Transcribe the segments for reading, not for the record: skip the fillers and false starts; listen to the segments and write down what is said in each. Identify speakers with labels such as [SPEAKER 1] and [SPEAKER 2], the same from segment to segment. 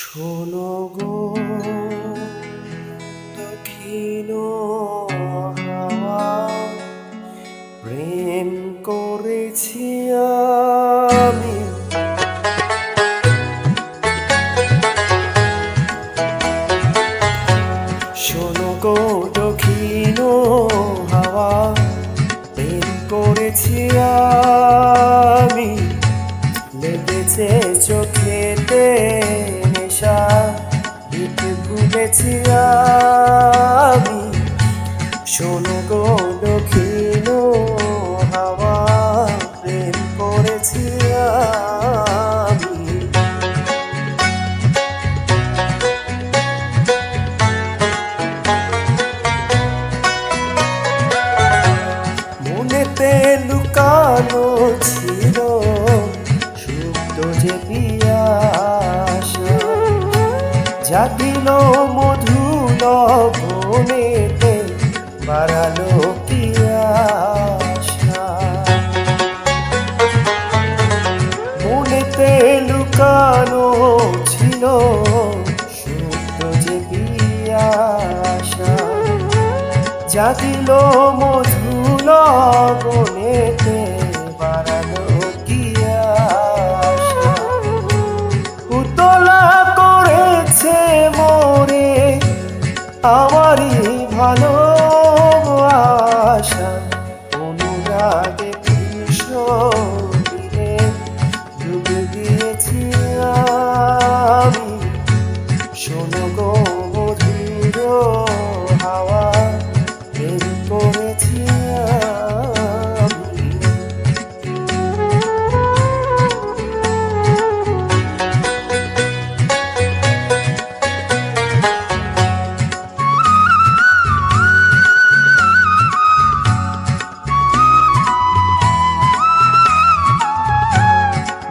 [SPEAKER 1] শোনো গো দক্ষিণ হাওয়া, প্রেম করেছি আমি। শোনো গো দক্ষিণ হাওয়া, প্রেম করেছি আমি। লেগেছে চোখেতে নেশা, দিতে ভুলেছি আমি। শোনো গো দক্ষিণ হাওয়া, প্রেম করেছি আমি। মনেতে লুকানো ছিল সুপ্ত যে পিয়াসা, জাগিল মধু লবণেতে বাড়ালো কি আশা। মনেতে লুকানো ছিল সুপ্ত যে পিয়াসা, জাগিল মধু লবণেতে বাড়ালো কি আশা। উতলা করেছে মোরে আমারই ভালোবাসা, অনুরাগে কৃষ্ণ দিনে ডুবে দিয়েছি আমি। শোনো গো মধুর হাওয়া, প্রেম করেছি আমি।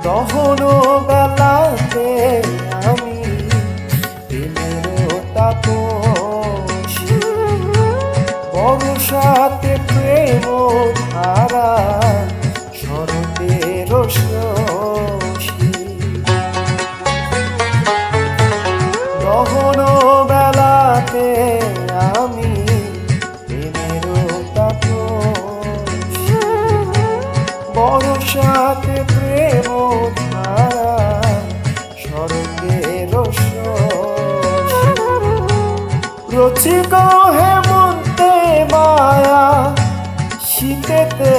[SPEAKER 1] দহন বেলাতে আমি প্রেমের তাপসী, বর্ষাতে প্রেম ধারা শরতের শশী। দহন বেলাতে আমি প্রেমের তাপসী, বর্ষাতে প্রেম ধারা শরতের শশী। রচিক হেমন্তে মায়া, শীতেতে